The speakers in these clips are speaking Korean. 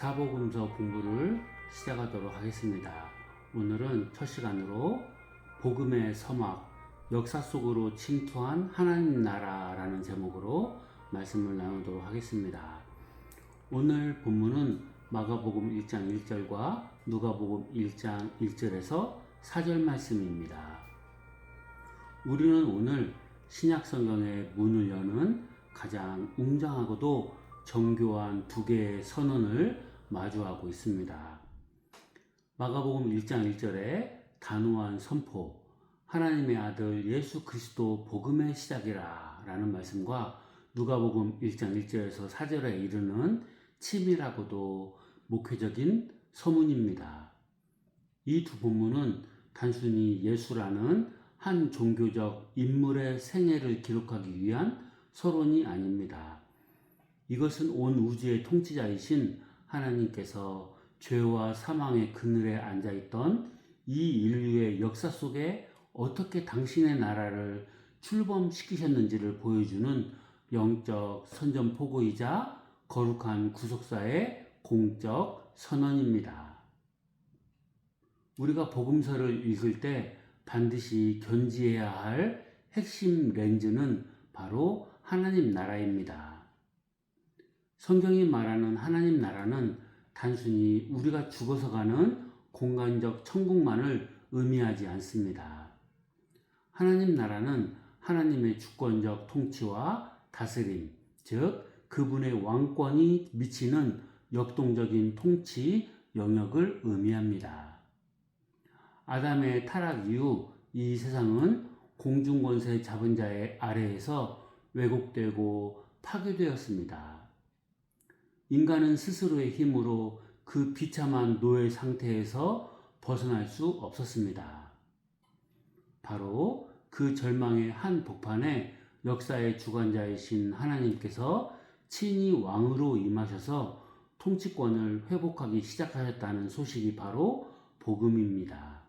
사복음서 공부를 시작하도록 하겠습니다. 오늘은 첫 시간으로 복음의 서막, 역사 속으로 침투한 하나님 나라라는 제목으로 말씀을 나누도록 하겠습니다. 오늘 본문은 마가복음 1장 1절과 누가복음 1장 1절에서 4절 말씀입니다. 우리는 오늘 신약성경의 문을 여는 가장 웅장하고도 정교한 두 개의 선언을 마주하고 있습니다. 마가복음 1장 1절에 단호한 선포, 하나님의 아들 예수 그리스도 복음의 시작이라 라는 말씀과 누가복음 1장 1절에서 4절에 이르는 치밀하고도 목회적인 서문입니다. 이 두 본문은 단순히 예수라는 한 종교적 인물의 생애를 기록하기 위한 서론이 아닙니다. 이것은 온 우주의 통치자이신 하나님께서 죄와 사망의 그늘에 앉아있던 이 인류의 역사 속에 어떻게 당신의 나라를 출범시키셨는지를 보여주는 영적 선전포고이자 거룩한 구속사의 공적 선언입니다. 우리가 복음서를 읽을 때 반드시 견지해야 할 핵심 렌즈는 바로 하나님 나라입니다. 성경이 말하는 하나님 나라는 단순히 우리가 죽어서 가는 공간적 천국만을 의미하지 않습니다. 하나님 나라는 하나님의 주권적 통치와 다스림, 즉 그분의 왕권이 미치는 역동적인 통치 영역을 의미합니다. 아담의 타락 이후 이 세상은 공중권세 잡은 자의 아래에서 왜곡되고 파괴되었습니다. 인간은 스스로의 힘으로 그 비참한 노예 상태에서 벗어날 수 없었습니다. 바로 그 절망의 한 복판에 역사의 주관자이신 하나님께서 친히 왕으로 임하셔서 통치권을 회복하기 시작하셨다는 소식이 바로 복음입니다.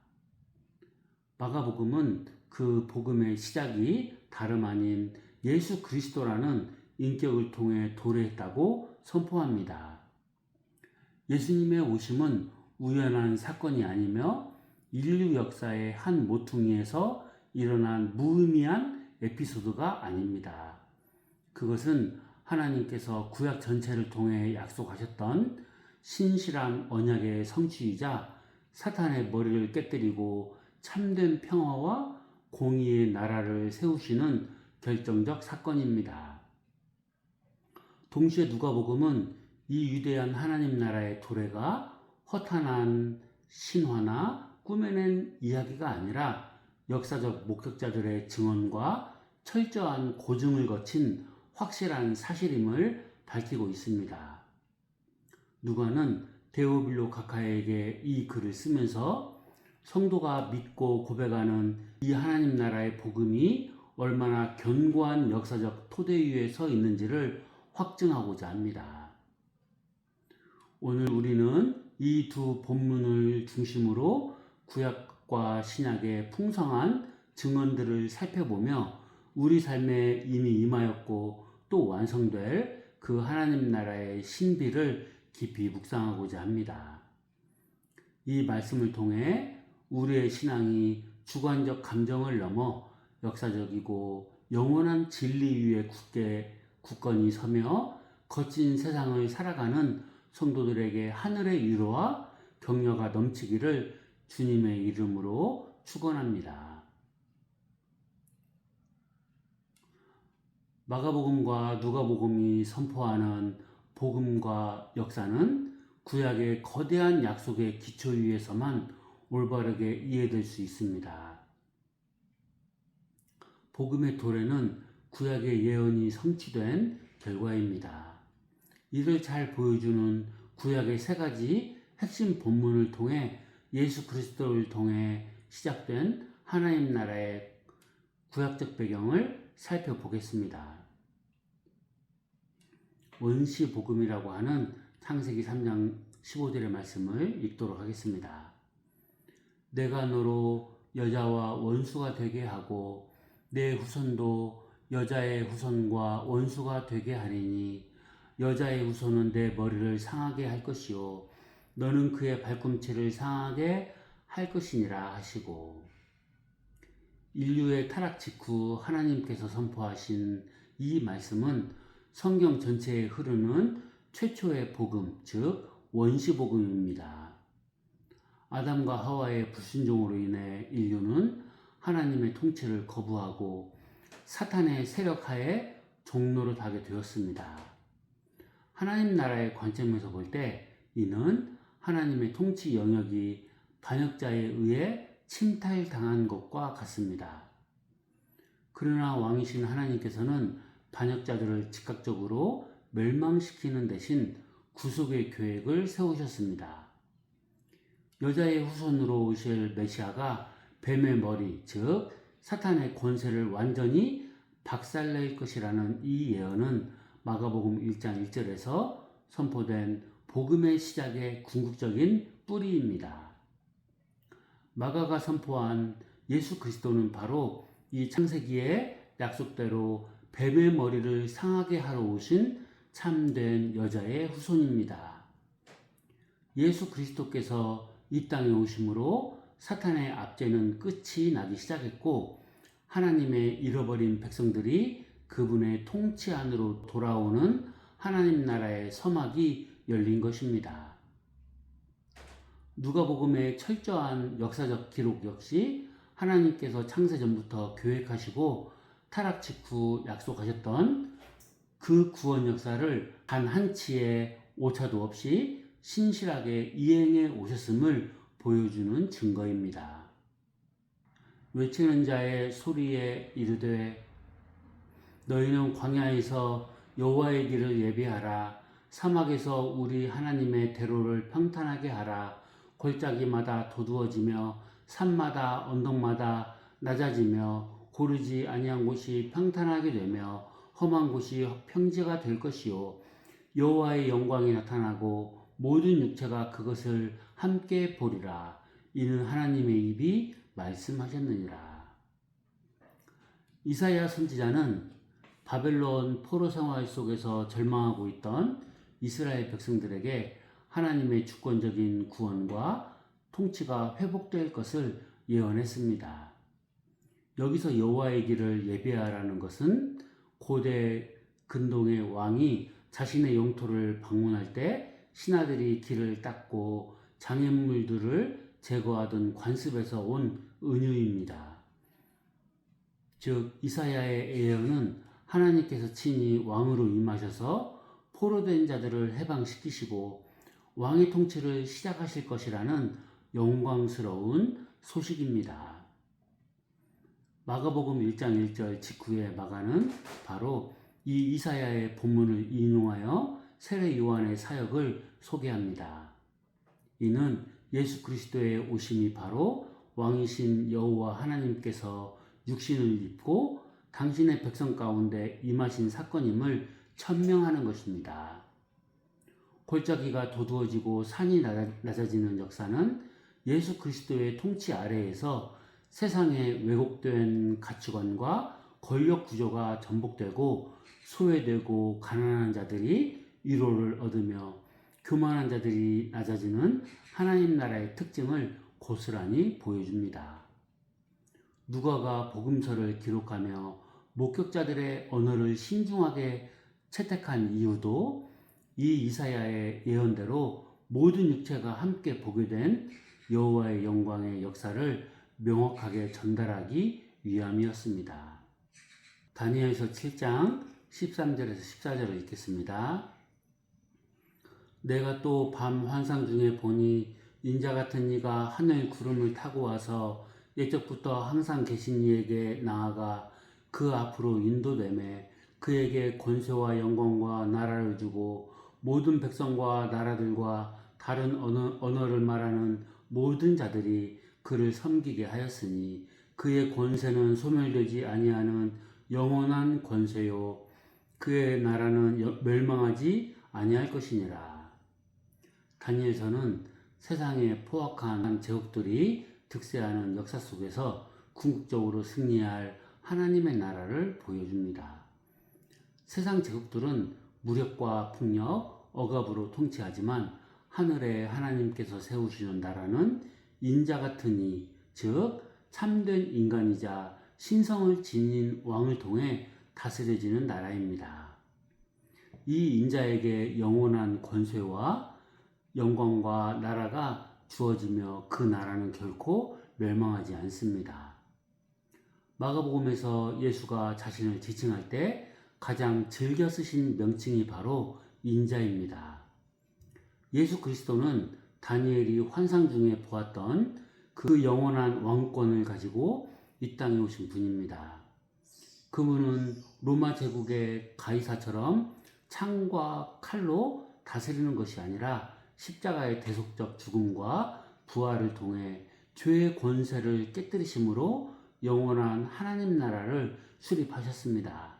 마가복음은 그 복음의 시작이 다름 아닌 예수 그리스도라는 인격을 통해 도래했다고 선포합니다. 예수님의 오심은 우연한 사건이 아니며 인류 역사의 한 모퉁이에서 일어난 무의미한 에피소드가 아닙니다. 그것은 하나님께서 구약 전체를 통해 약속하셨던 신실한 언약의 성취이자 사탄의 머리를 깨뜨리고 참된 평화와 공의의 나라를 세우시는 결정적 사건입니다. 동시에 누가복음은 이 위대한 하나님 나라의 도래가 허탄한 신화나 꾸며낸 이야기가 아니라 역사적 목격자들의 증언과 철저한 고증을 거친 확실한 사실임을 밝히고 있습니다. 누가는 데오빌로 카카에게 이 글을 쓰면서 성도가 믿고 고백하는 이 하나님 나라의 복음이 얼마나 견고한 역사적 토대 위에 서 있는지를 확증하고자 합니다. 오늘 우리는 이 두 본문을 중심으로 구약과 신약의 풍성한 증언들을 살펴보며 우리 삶에 이미 임하였고 또 완성될 그 하나님 나라의 신비를 깊이 묵상하고자 합니다. 이 말씀을 통해 우리의 신앙이 주관적 감정을 넘어 역사적이고 영원한 진리 위에 굳건히 서며 거친 세상을 살아가는 성도들에게 하늘의 위로와 격려가 넘치기를 주님의 이름으로 축원합니다. 마가복음과 누가복음이 선포하는 복음과 역사는 구약의 거대한 약속의 기초 위에서만 올바르게 이해될 수 있습니다. 복음의 도래는 구약의 예언이 성취된 결과입니다. 이를 잘 보여주는 구약의 세 가지 핵심 본문을 통해 예수 그리스도를 통해 시작된 하나님 나라의 구약적 배경을 살펴보겠습니다. 원시 복음이라고 하는 창세기 3장 15절의 말씀을 읽도록 하겠습니다. 내가 너로 여자와 원수가 되게 하고 내 후손도 여자의 후손과 원수가 되게 하리니 여자의 후손은 내 머리를 상하게 할 것이요 너는 그의 발꿈치를 상하게 할 것이니라 하시고, 인류의 타락 직후 하나님께서 선포하신 이 말씀은 성경 전체에 흐르는 최초의 복음, 즉 원시복음입니다. 아담과 하와의 불순종으로 인해 인류는 하나님의 통치를 거부하고 사탄의 세력하에 종노릇하게 되었습니다. 하나님 나라의 관점에서 볼 때 이는 하나님의 통치 영역이 반역자에 의해 침탈당한 것과 같습니다. 그러나 왕이신 하나님께서는 반역자들을 즉각적으로 멸망시키는 대신 구속의 계획을 세우셨습니다. 여자의 후손으로 오실 메시아가 뱀의 머리, 즉 사탄의 권세를 완전히 박살낼 것이라는 이 예언은 마가복음 1장 1절에서 선포된 복음의 시작의 궁극적인 뿌리입니다. 마가가 선포한 예수 그리스도는 바로 이 창세기의 약속대로 뱀의 머리를 상하게 하러 오신 참된 여자의 후손입니다. 예수 그리스도께서 이 땅에 오심으로 사탄의 압제는 끝이 나기 시작했고 하나님의 잃어버린 백성들이 그분의 통치 안으로 돌아오는 하나님 나라의 서막이 열린 것입니다. 누가복음의 철저한 역사적 기록 역시 하나님께서 창세전부터 계획하시고 타락 직후 약속하셨던 그 구원 역사를 단 한치의 오차도 없이 신실하게 이행해 오셨음을 보여주는 증거입니다. 외치는 자의 소리에 이르되 너희는 광야에서 여호와의 길을 예비하라. 사막에서 우리 하나님의 대로를 평탄하게 하라. 골짜기마다 도두어지며 산마다 언덕마다 낮아지며 고르지 아니한 곳이 평탄하게 되며 험한 곳이 평지가 될 것이요 여호와의 영광이 나타나고 모든 육체가 그것을 함께 보리라. 이는 하나님의 입이 말씀하셨느니라. 이사야 선지자는 바벨론 포로 생활 속에서 절망하고 있던 이스라엘 백성들에게 하나님의 주권적인 구원과 통치가 회복될 것을 예언했습니다. 여기서 여호와의 길을 예비하라는 것은 고대 근동의 왕이 자신의 영토를 방문할 때 신하들이 길을 닦고 장애물들을 제거하던 관습에서 온 은유입니다. 즉 이사야의 예언은 하나님께서 친히 왕으로 임하셔서 포로된 자들을 해방시키시고 왕의 통치를 시작하실 것이라는 영광스러운 소식입니다. 마가복음 1장 1절 직후에 마가는 바로 이 이사야의 본문을 인용하여 세례 요한의 사역을 소개합니다. 이는 예수 그리스도의 오심이 바로 왕이신 여호와 하나님께서 육신을 입고 당신의 백성 가운데 임하신 사건임을 천명하는 것입니다. 골짜기가 도두어지고 산이 낮아지는 역사는 예수 그리스도의 통치 아래에서 세상의 왜곡된 가치관과 권력 구조가 전복되고 소외되고 가난한 자들이 위로를 얻으며 교만한 자들이 낮아지는 하나님 나라의 특징을 고스란히 보여줍니다. 누가가 복음서를 기록하며 목격자들의 언어를 신중하게 채택한 이유도 이 이사야의 예언대로 모든 육체가 함께 보게 된 여호와의 영광의 역사를 명확하게 전달하기 위함이었습니다. 다니엘서 7장 13절에서 14절을 읽겠습니다. 내가 또 밤 환상 중에 보니 인자 같은 이가 하늘 구름을 타고 와서 옛적부터 항상 계신 이에게 나아가 그 앞으로 인도되매 그에게 권세와 영광과 나라를 주고 모든 백성과 나라들과 다른 언어를 말하는 모든 자들이 그를 섬기게 하였으니 그의 권세는 소멸되지 아니하는 영원한 권세요 그의 나라는 멸망하지 아니할 것이니라. 다니엘서는 세상의 포악한 제국들이 득세하는 역사 속에서 궁극적으로 승리할 하나님의 나라를 보여줍니다. 세상 제국들은 무력과 폭력, 억압으로 통치하지만 하늘에 하나님께서 세우시는 나라는 인자 같은 이, 즉 참된 인간이자 신성을 지닌 왕을 통해 다스려지는 나라입니다. 이 인자에게 영원한 권세와 영광과 나라가 주어지며 그 나라는 결코 멸망하지 않습니다. 마가복음에서 예수가 자신을 지칭할 때 가장 즐겨 쓰신 명칭이 바로 인자입니다. 예수 그리스도는 다니엘이 환상 중에 보았던 그 영원한 왕권을 가지고 이 땅에 오신 분입니다. 그분은 로마 제국의 가이사처럼 창과 칼로 다스리는 것이 아니라 십자가의 대속적 죽음과 부활을 통해 죄의 권세를 깨뜨리심으로 영원한 하나님 나라를 수립하셨습니다.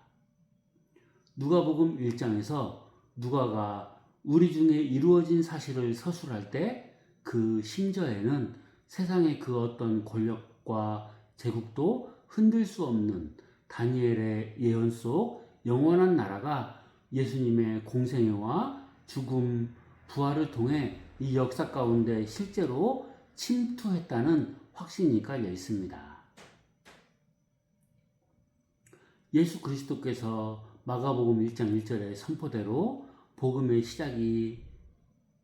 누가복음 1장에서 누가가 우리 중에 이루어진 사실을 서술할 때 그 심저에는 세상의 그 어떤 권력과 제국도 흔들 수 없는 다니엘의 예언 속 영원한 나라가 예수님의 공생애와 죽음, 부활을 통해 이 역사 가운데 실제로 침투했다는 확신이 깔려 있습니다. 예수 그리스도께서 마가복음 1장 1절의 선포대로 복음의 시작이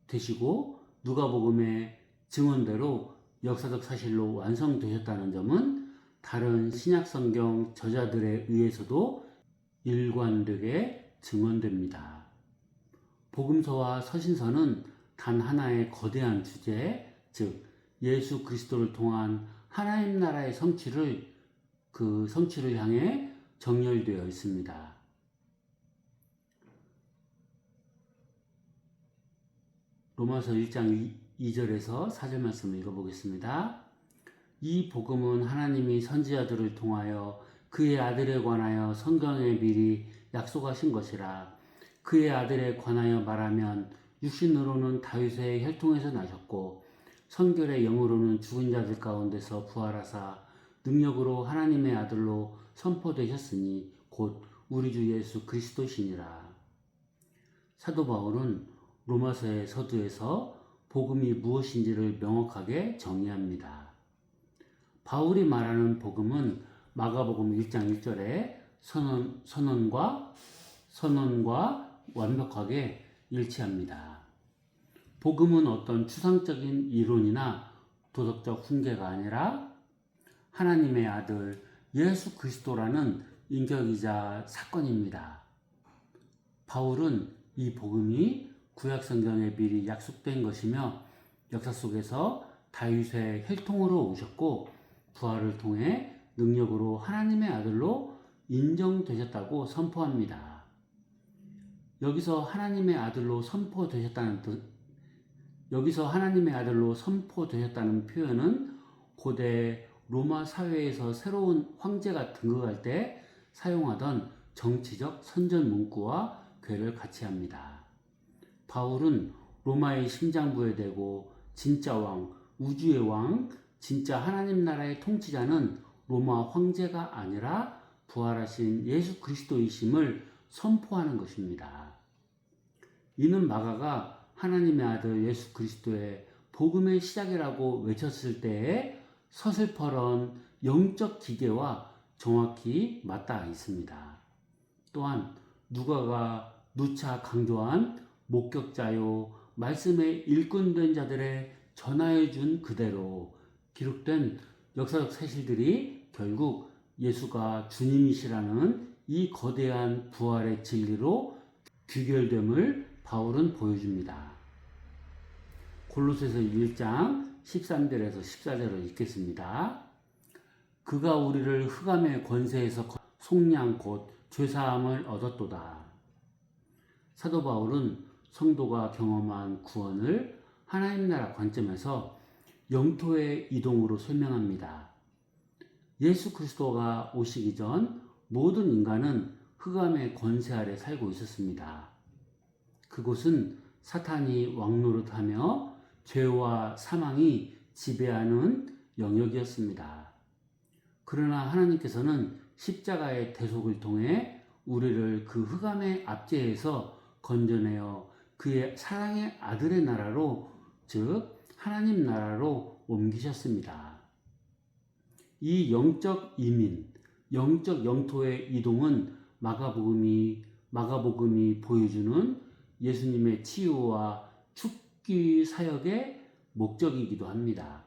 되시고 누가복음의 증언대로 역사적 사실로 완성되셨다는 점은 다른 신약성경 저자들에 의해서도 일관되게 증언됩니다. 복음서와 서신서는 단 하나의 거대한 주제, 즉 예수 그리스도를 통한 하나님 나라의 성취를 향해 정렬되어 있습니다. 로마서 1장 2절에서 4절 말씀을 읽어보겠습니다. 이 복음은 하나님이 선지자들을 통하여 그의 아들에 관하여 성경에 미리 약속하신 것이라. 그의 아들에 관하여 말하면 육신으로는 다윗의 혈통에서 나셨고 성결의 영으로는 죽은 자들 가운데서 부활하사 능력으로 하나님의 아들로 선포되셨으니 곧 우리 주 예수 그리스도시니라. 사도 바울은 로마서의 서두에서 복음이 무엇인지를 명확하게 정의합니다. 바울이 말하는 복음은 마가복음 1장 1절의 선언과 완벽하게 일치합니다. 복음은 어떤 추상적인 이론이나 도덕적 훈계가 아니라 하나님의 아들 예수 그리스도라는 인격이자 사건입니다. 바울은 이 복음이 구약 성경에 미리 약속된 것이며 역사 속에서 다윗의 혈통으로 오셨고 부활을 통해 능력으로 하나님의 아들로 인정되셨다고 선포합니다. 여기서 하나님의 아들로 선포되셨다는 표현은 고대 로마 사회에서 새로운 황제가 등극할 때 사용하던 정치적 선전 문구와 궤를 같이 합니다. 바울은 로마의 심장부에 대고 진짜 왕, 우주의 왕, 진짜 하나님 나라의 통치자는 로마 황제가 아니라 부활하신 예수 그리스도이심을 선포하는 것입니다. 이는 마가가 하나님의 아들 예수 그리스도의 복음의 시작이라고 외쳤을 때의 서슬퍼런 영적 기계와 정확히 맞닿아 있습니다. 또한 누가가 누차 강조한 목격자요 말씀의 일꾼된 자들의 전하여 준 그대로 기록된 역사적 사실들이 결국 예수가 주님이시라는 이 거대한 부활의 진리로 귀결됨을 바울은 보여줍니다. 골로새서 1장 13절에서 14절을 읽겠습니다. 그가 우리를 흑암의 권세에서 속량 곧 죄사함을 얻었도다. 사도 바울은 성도가 경험한 구원을 하나님 나라 관점에서 영토의 이동으로 설명합니다. 예수 그리스도가 오시기 전 모든 인간은 흑암의 권세 아래 살고 있었습니다. 그곳은 사탄이 왕노릇하며 죄와 사망이 지배하는 영역이었습니다. 그러나 하나님께서는 십자가의 대속을 통해 우리를 그 흑암의 압제에서 건져내어 그의 사랑의 아들의 나라로, 즉 하나님 나라로 옮기셨습니다. 이 영적 이민, 영적 영토의 이동은 마가복음이 보여주는 예수님의 치유와 축기 사역의 목적이기도 합니다.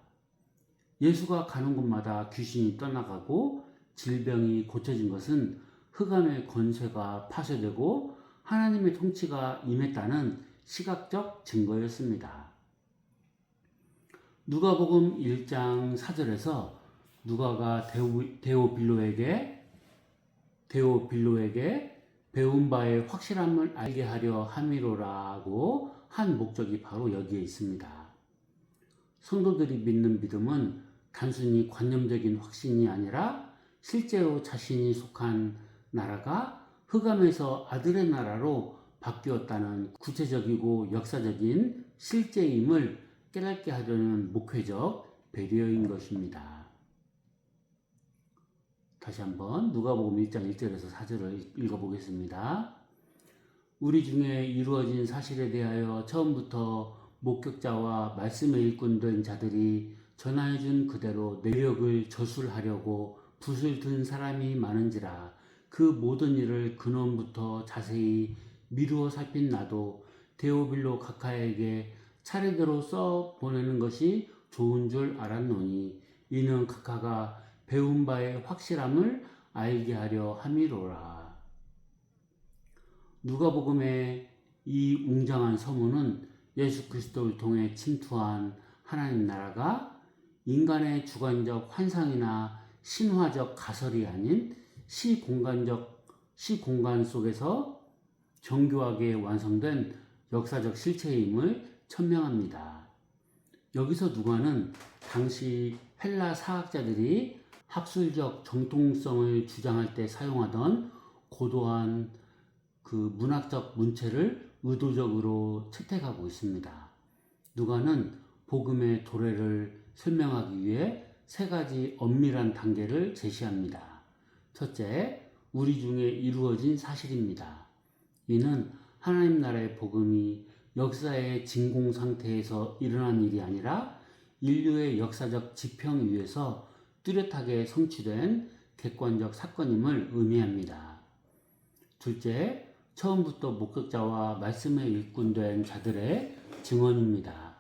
예수가 가는 곳마다 귀신이 떠나가고 질병이 고쳐진 것은 흑암의 권세가 파쇄되고 하나님의 통치가 임했다는 시각적 증거였습니다. 누가복음 1장 4절에서 누가가 데오빌로에게 배운 바의 확실함을 알게 하려 함이로라고 한 목적이 바로 여기에 있습니다. 성도들이 믿는 믿음은 단순히 관념적인 확신이 아니라 실제로 자신이 속한 나라가 흑암에서 아들의 나라로 바뀌었다는 구체적이고 역사적인 실제임을 깨닫게 하려는 목회적 배려인 것입니다. 다시 한번 누가복음 1장 1절에서 4절을 읽어보겠습니다. 우리 중에 이루어진 사실에 대하여 처음부터 목격자와 말씀의 일꾼된 자들이 전하여준 그대로 내력을 저술하려고 붓을 든 사람이 많은지라 그 모든 일을 근원부터 자세히 미루어 살핀 나도 데오빌로 각하에게 차례대로 써 보내는 것이 좋은 줄 알았노니 이는 각하가 배운 바의 확실함을 알게 하려 함이로라. 누가복음의 이 웅장한 서문은 예수 그리스도를 통해 침투한 하나님 나라가 인간의 주관적 환상이나 신화적 가설이 아닌 시공간 속에서 정교하게 완성된 역사적 실체임을 천명합니다. 여기서 누가는 당시 헬라 사학자들이 학술적 정통성을 주장할 때 사용하던 고도한 그 문학적 문체를 의도적으로 채택하고 있습니다. 누가는 복음의 도래를 설명하기 위해 세 가지 엄밀한 단계를 제시합니다. 첫째, 우리 중에 이루어진 사실입니다. 이는 하나님 나라의 복음이 역사의 진공 상태에서 일어난 일이 아니라 인류의 역사적 지평 위에서 뚜렷하게 성취된 객관적 사건임을 의미합니다. 둘째, 처음부터 목격자와 말씀에 일꾼된 자들의 증언입니다.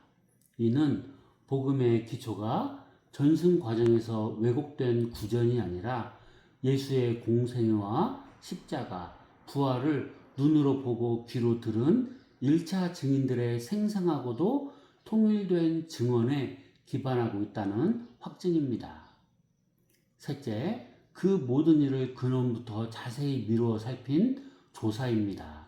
이는 복음의 기초가 전승 과정에서 왜곡된 구전이 아니라 예수의 공생애와 십자가, 부활을 눈으로 보고 귀로 들은 1차 증인들의 생생하고도 통일된 증언에 기반하고 있다는 확증입니다. 셋째, 그 모든 일을 근원부터 자세히 미루어 살핀 조사입니다.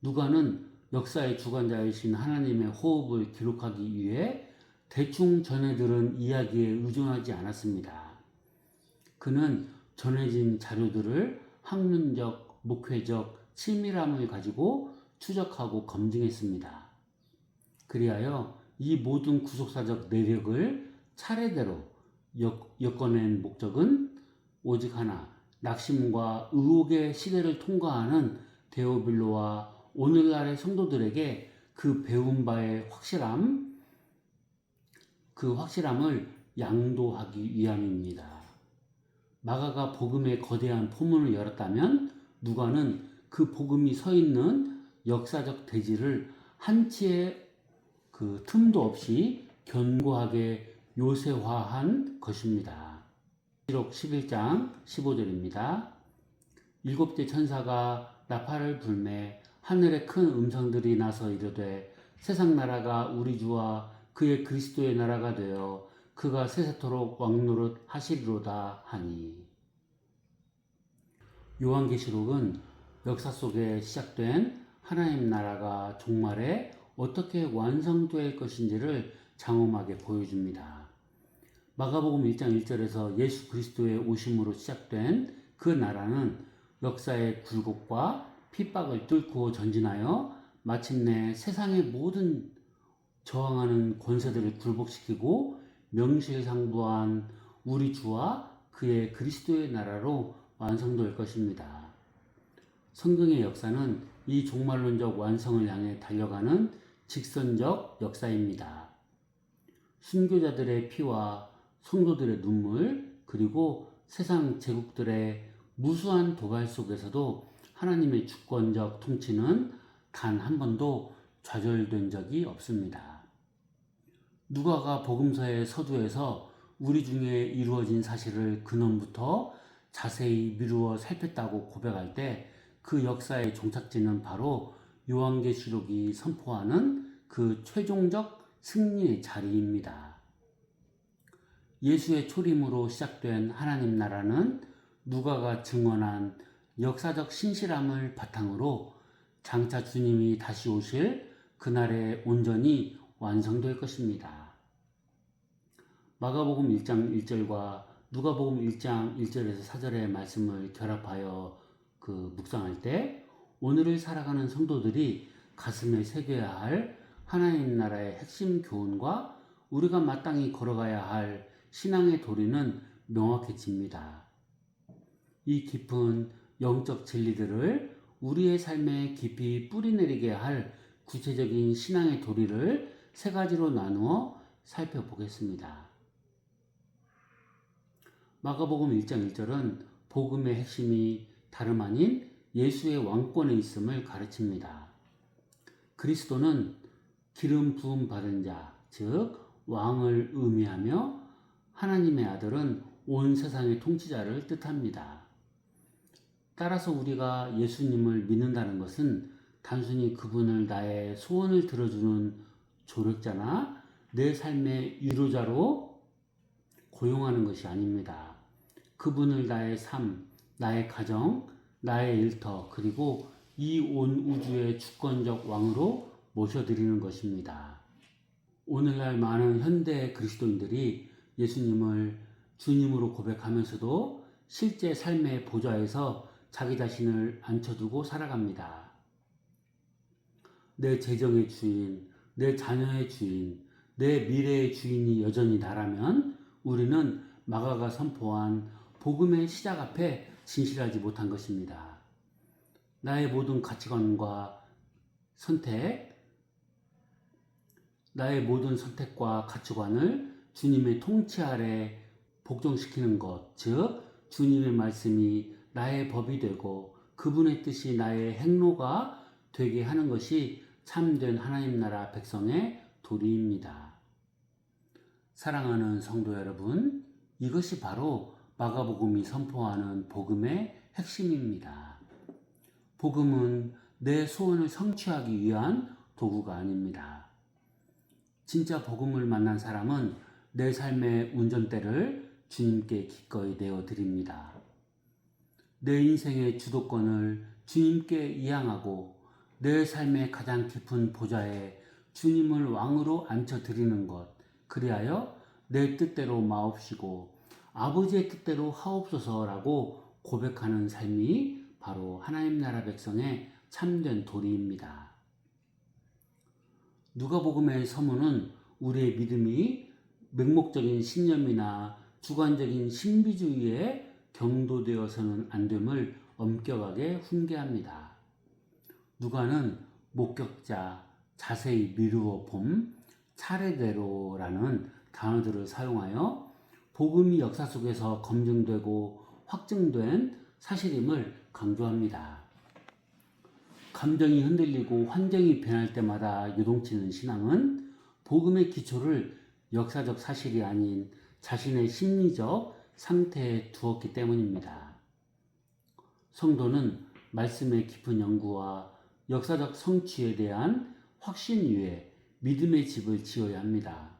누가는 역사의 주관자이신 하나님의 호흡을 기록하기 위해 대충 전해들은 이야기에 의존하지 않았습니다. 그는 전해진 자료들을 학문적, 목회적 치밀함을 가지고 추적하고 검증했습니다. 그리하여 이 모든 구속사적 내력을 차례대로 엮어낸 목적은 오직 하나, 낙심과 의혹의 시대를 통과하는 데오빌로와 오늘날의 성도들에게 그 배운 바의 확실함을 양도하기 위함입니다. 마가가 복음의 거대한 포문을 열었다면 누가는 그 복음이 서 있는 역사적 대지를 한치의 그 틈도 없이 견고하게 요새화한 것입니다. 기록 11장 15절입니다. 일곱째 천사가 나팔을 불매 하늘에 큰 음성들이 나서 이르되 세상 나라가 우리 주와 그의 그리스도의 나라가 되어 그가 세세토록 왕노릇 하시리로다 하니. 요한계시록은 역사 속에 시작된 하나님 나라가 종말에 어떻게 완성될 것인지를 장엄하게 보여줍니다. 마가복음 1장 1절에서 예수 그리스도의 오심으로 시작된 그 나라는 역사의 굴곡과 핍박을 뚫고 전진하여 마침내 세상의 모든 저항하는 권세들을 굴복시키고 명실상부한 우리 주와 그의 그리스도의 나라로 완성될 것입니다. 성경의 역사는 이 종말론적 완성을 향해 달려가는 직선적 역사입니다. 순교자들의 피와 성도들의 눈물, 그리고 세상 제국들의 무수한 도발 속에서도 하나님의 주권적 통치는 단 한 번도 좌절된 적이 없습니다. 누가가 복음서의 서두에서 우리 중에 이루어진 사실을 근원부터 자세히 미루어 살폈다고 고백할 때 그 역사의 종착지는 바로 요한계시록이 선포하는 그 최종적 승리의 자리입니다. 예수의 초림으로 시작된 하나님 나라는 누가가 증언한 역사적 신실함을 바탕으로 장차 주님이 다시 오실 그날에 온전히 완성될 것입니다. 마가복음 1장 1절과 누가복음 1장 1절에서 4절의 말씀을 결합하여 묵상할 때 오늘을 살아가는 성도들이 가슴에 새겨야 할 하나님 나라의 핵심 교훈과 우리가 마땅히 걸어가야 할 신앙의 도리는 명확해집니다. 이 깊은 영적 진리들을 우리의 삶에 깊이 뿌리내리게 할 구체적인 신앙의 도리를 세 가지로 나누어 살펴보겠습니다. 마가복음 1장 1절은 복음의 핵심이 다름 아닌 예수의 왕권에 있음을 가르칩니다. 그리스도는 기름 부음 받은 자, 즉 왕을 의미하며 하나님의 아들은 온 세상의 통치자를 뜻합니다. 따라서 우리가 예수님을 믿는다는 것은 단순히 그분을 나의 소원을 들어주는 조력자나 내 삶의 위로자로 고용하는 것이 아닙니다. 그분을 나의 삶, 나의 가정, 나의 일터, 그리고 이 온 우주의 주권적 왕으로 모셔드리는 것입니다. 오늘날 많은 현대 그리스도인들이 예수님을 주님으로 고백하면서도 실제 삶의 보좌에서 자기 자신을 앉혀두고 살아갑니다. 내 재정의 주인, 내 자녀의 주인, 내 미래의 주인이 여전히 나라면 우리는 마가가 선포한 복음의 시작 앞에 진실하지 못한 것입니다. 나의 모든 가치관과 나의 모든 선택과 가치관을 주님의 통치 아래 복종시키는 것, 즉 주님의 말씀이 나의 법이 되고 그분의 뜻이 나의 행로가 되게 하는 것이 참된 하나님 나라 백성의 도리입니다. 사랑하는 성도 여러분, 이것이 바로 마가복음이 선포하는 복음의 핵심입니다. 복음은 내 소원을 성취하기 위한 도구가 아닙니다. 진짜 복음을 만난 사람은 내 삶의 운전대를 주님께 기꺼이 내어드립니다. 내 인생의 주도권을 주님께 이양하고 내 삶의 가장 깊은 보좌에 주님을 왕으로 앉혀드리는 것, 그리하여 내 뜻대로 마옵시고 아버지의 뜻대로 하옵소서라고 고백하는 삶이 바로 하나님 나라 백성의 참된 도리입니다. 누가복음의 서문은 우리의 믿음이 맹목적인 신념이나 주관적인 신비주의에 경도되어서는 안 됨을 엄격하게 훈계합니다. 누가는 목격자, 자세히 미루어 봄, 차례대로라는 단어들을 사용하여 복음이 역사 속에서 검증되고 확증된 사실임을 강조합니다. 감정이 흔들리고 환경이 변할 때마다 요동치는 신앙은 복음의 기초를 역사적 사실이 아닌 자신의 심리적 상태에 두었기 때문입니다. 성도는 말씀의 깊은 연구와 역사적 성취에 대한 확신 위에 믿음의 집을 지어야 합니다.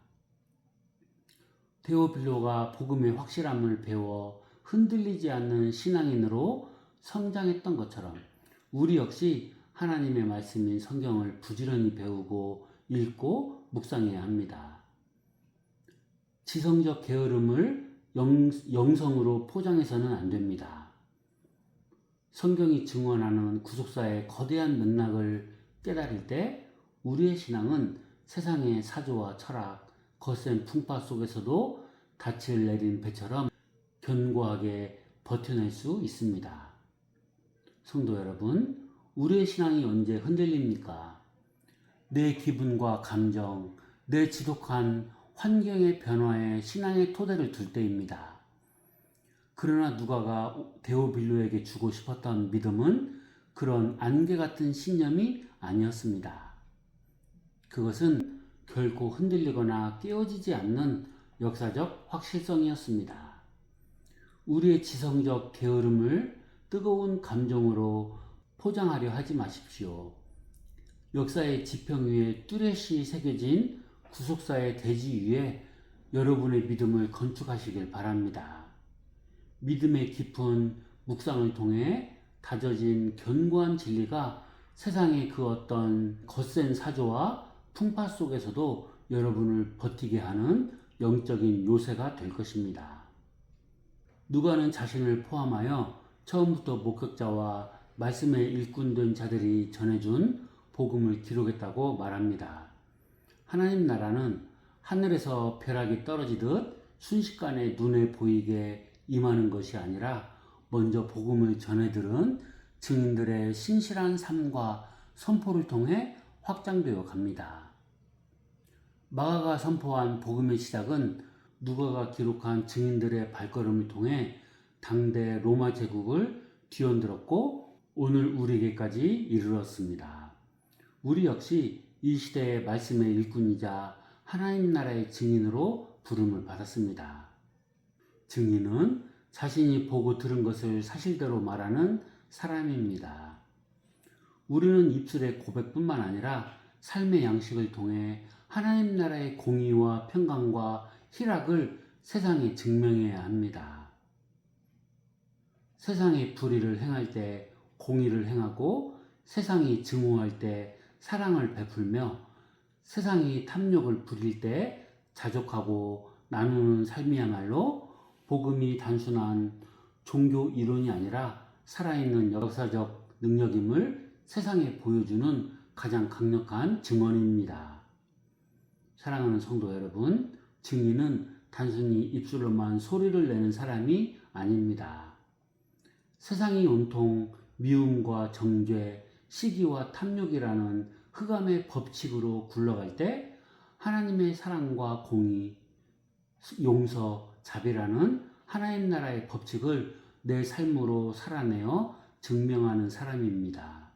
데오빌로가 복음의 확실함을 배워 흔들리지 않는 신앙인으로 성장했던 것처럼 우리 역시 하나님의 말씀인 성경을 부지런히 배우고 읽고 묵상해야 합니다. 지성적 게으름을 영성으로 포장해서는 안 됩니다. 성경이 증언하는 구속사의 거대한 맥락을 깨달을 때 우리의 신앙은 세상의 사조와 철학, 거센 풍파 속에서도 닻을 내린 배처럼 견고하게 버텨낼 수 있습니다. 성도 여러분, 우리의 신앙이 언제 흔들립니까? 내 기분과 감정, 내 지독한 환경의 변화에 신앙의 토대를 둘 때입니다. 그러나 누가가 데오빌로에게 주고 싶었던 믿음은 그런 안개 같은 신념이 아니었습니다. 그것은 결코 흔들리거나 깨어지지 않는 역사적 확실성이었습니다. 우리의 지성적 게으름을 뜨거운 감정으로 포장하려 하지 마십시오. 역사의 지평 위에 뚜렷이 새겨진 구속사의 대지 위에 여러분의 믿음을 건축하시길 바랍니다. 믿음의 깊은 묵상을 통해 다져진 견고한 진리가 세상의 그 어떤 거센 사조와 풍파 속에서도 여러분을 버티게 하는 영적인 요새가 될 것입니다. 누가는 자신을 포함하여 처음부터 목격자와 말씀의 일꾼된 자들이 전해준 복음을 기록했다고 말합니다. 하나님 나라는 하늘에서 벼락이 떨어지듯 순식간에 눈에 보이게 임하는 것이 아니라 먼저 복음을 전해들은 증인들의 신실한 삶과 선포를 통해 확장되어 갑니다. 마가가 선포한 복음의 시작은 누가가 기록한 증인들의 발걸음을 통해 당대 로마 제국을 뒤흔들었고 오늘 우리에게까지 이르렀습니다. 우리 역시 이 시대의 말씀의 일꾼이자 하나님 나라의 증인으로 부름을 받았습니다. 증인은 자신이 보고 들은 것을 사실대로 말하는 사람입니다. 우리는 입술의 고백뿐만 아니라 삶의 양식을 통해 하나님 나라의 공의와 평강과 희락을 세상에 증명해야 합니다. 세상이 불의를 행할 때 공의를 행하고 세상이 증오할 때 사랑을 베풀며 세상이 탐욕을 부릴 때 자족하고 나누는 삶이야말로 복음이 단순한 종교 이론이 아니라 살아있는 역사적 능력임을 세상에 보여주는 가장 강력한 증언입니다. 사랑하는 성도 여러분, 증인은 단순히 입술로만 소리를 내는 사람이 아닙니다. 세상이 온통 미움과 정죄, 시기와 탐욕이라는 흑암의 법칙으로 굴러갈 때 하나님의 사랑과 공의, 용서, 자비라는 하나님 나라의 법칙을 내 삶으로 살아내어 증명하는 사람입니다.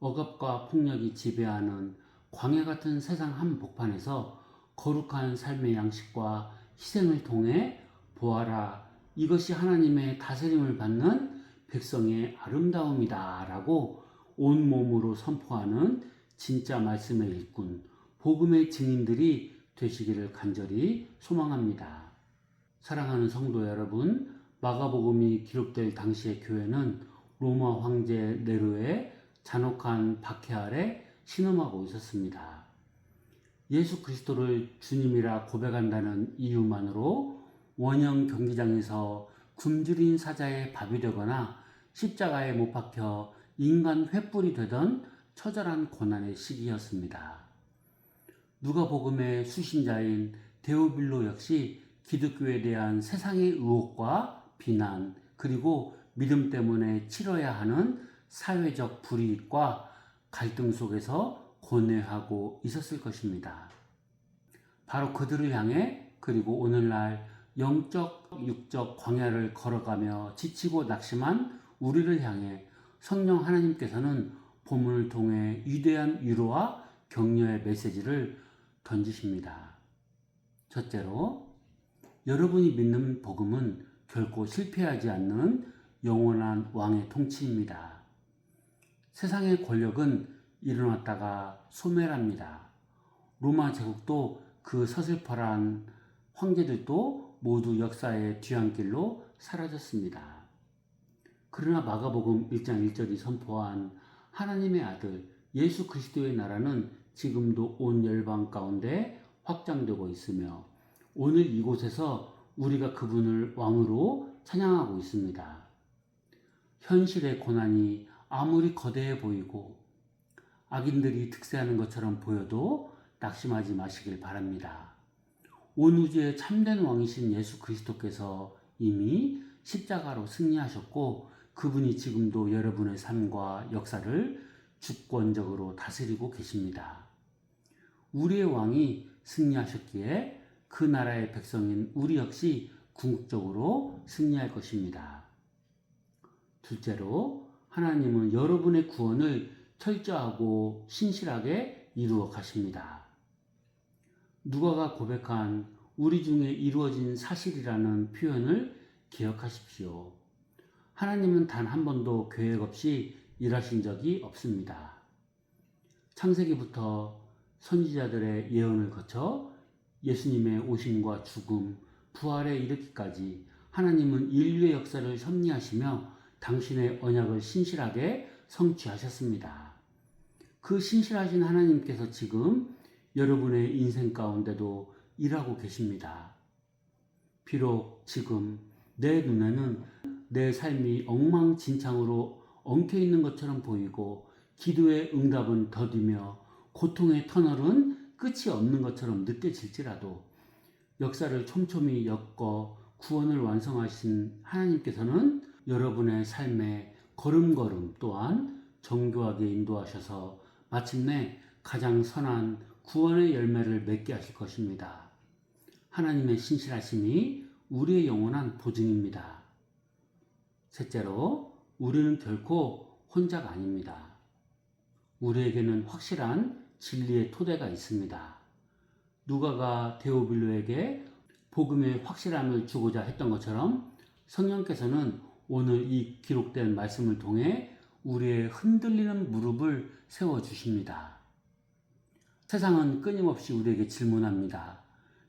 억압과 폭력이 지배하는 광야 같은 세상 한복판에서 거룩한 삶의 양식과 희생을 통해 보아라, 이것이 하나님의 다스림을 받는 백성의 아름다움이다 라고 온몸으로 선포하는 진짜 말씀의 일꾼, 복음의 증인들이 되시기를 간절히 소망합니다. 사랑하는 성도 여러분, 마가복음이 기록될 당시의 교회는 로마 황제 네로의 잔혹한 박해 아래 신음하고 있었습니다. 예수 그리스도를 주님이라 고백한다는 이유만으로 원형 경기장에서 굶주린 사자의 밥이 되거나 십자가에 못 박혀 인간 횃불이 되던 처절한 고난의 시기였습니다. 누가복음의 수신자인 데오빌로 역시 기독교에 대한 세상의 의혹과 비난, 그리고 믿음 때문에 치러야 하는 사회적 불이익과 갈등 속에서 고뇌하고 있었을 것입니다. 바로 그들을 향해, 그리고 오늘날 영적, 육적 광야를 걸어가며 지치고 낙심한 우리를 향해 성령 하나님께서는 본문을 통해 위대한 위로와 격려의 메시지를 던지십니다. 첫째로, 여러분이 믿는 복음은 결코 실패하지 않는 영원한 왕의 통치입니다. 세상의 권력은 일어났다가 소멸합니다. 로마 제국도 그 서슬퍼란 황제들도 모두 역사의 뒤안길로 사라졌습니다. 그러나 마가복음 1장 1절이 선포한 하나님의 아들 예수 그리스도의 나라는 지금도 온 열방 가운데 확장되고 있으며 오늘 이곳에서 우리가 그분을 왕으로 찬양하고 있습니다. 현실의 고난이 아무리 거대해 보이고 악인들이 득세하는 것처럼 보여도 낙심하지 마시길 바랍니다. 온 우주의 참된 왕이신 예수 그리스도께서 이미 십자가로 승리하셨고 그분이 지금도 여러분의 삶과 역사를 주권적으로 다스리고 계십니다. 우리의 왕이 승리하셨기에 그 나라의 백성인 우리 역시 궁극적으로 승리할 것입니다. 둘째로, 하나님은 여러분의 구원을 철저하고 신실하게 이루어 가십니다. 누가가 고백한 우리 중에 이루어진 사실이라는 표현을 기억하십시오. 하나님은 단 한 번도 계획 없이 일하신 적이 없습니다. 창세기부터 선지자들의 예언을 거쳐 예수님의 오심과 죽음, 부활에 이르기까지 하나님은 인류의 역사를 섭리하시며 당신의 언약을 신실하게 성취하셨습니다. 그 신실하신 하나님께서 지금 여러분의 인생 가운데도 일하고 계십니다. 비록 지금 내 눈에는 내 삶이 엉망진창으로 엉켜 있는 것처럼 보이고 기도의 응답은 더디며 고통의 터널은 끝이 없는 것처럼 느껴질지라도 역사를 촘촘히 엮어 구원을 완성하신 하나님께서는 여러분의 삶에 걸음걸음 또한 정교하게 인도하셔서 마침내 가장 선한 구원의 열매를 맺게 하실 것입니다. 하나님의 신실하심이 우리의 영원한 보증입니다. 셋째로, 우리는 결코 혼자가 아닙니다. 우리에게는 확실한 진리의 토대가 있습니다. 누가가 데오빌로에게 복음의 확실함을 주고자 했던 것처럼 성령께서는 오늘 이 기록된 말씀을 통해 우리의 흔들리는 무릎을 세워주십니다. 세상은 끊임없이 우리에게 질문합니다.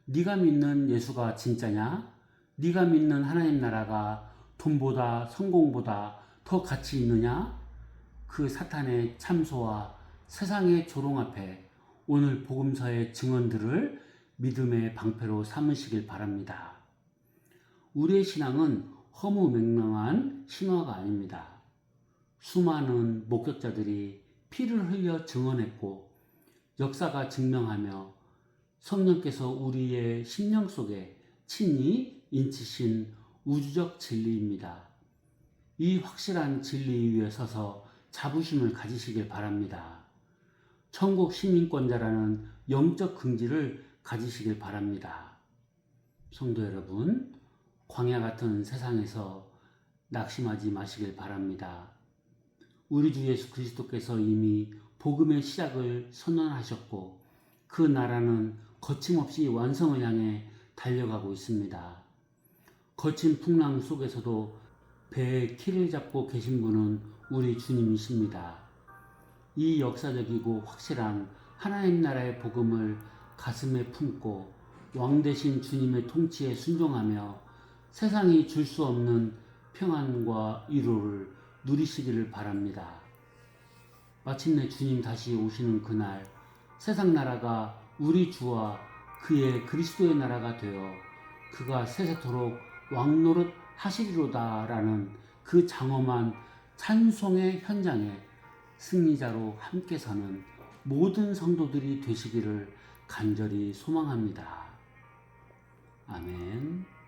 네가 믿는 예수가 진짜냐? 네가 믿는 하나님 나라가 돈보다 성공보다 더 가치 있느냐? 그 사탄의 참소와 세상의 조롱 앞에 오늘 복음서의 증언들을 믿음의 방패로 삼으시길 바랍니다. 우리의 신앙은 허무맹랑한 신화가 아닙니다. 수많은 목격자들이 피를 흘려 증언했고 역사가 증명하며 성령께서 우리의 심령 속에 친히 인치신 우주적 진리입니다. 이 확실한 진리 위에 서서 자부심을 가지시길 바랍니다. 천국 시민권자라는 영적 긍지를 가지시길 바랍니다. 성도 여러분, 광야 같은 세상에서 낙심하지 마시길 바랍니다. 우리 주 예수 그리스도께서 이미 복음의 시작을 선언하셨고 그 나라는 거침없이 완성을 향해 달려가고 있습니다. 거친 풍랑 속에서도 배의 키를 잡고 계신 분은 우리 주님이십니다. 이 역사적이고 확실한 하나님 나라의 복음을 가슴에 품고 왕 되신 주님의 통치에 순종하며 세상이 줄 수 없는 평안과 위로를 누리시기를 바랍니다. 마침내 주님 다시 오시는 그날 세상 나라가 우리 주와 그의 그리스도의 나라가 되어 그가 세세토록 왕노릇 하시리로다라는 그 장엄한 찬송의 현장에 승리자로 함께 서는 모든 성도들이 되시기를 간절히 소망합니다. 아멘.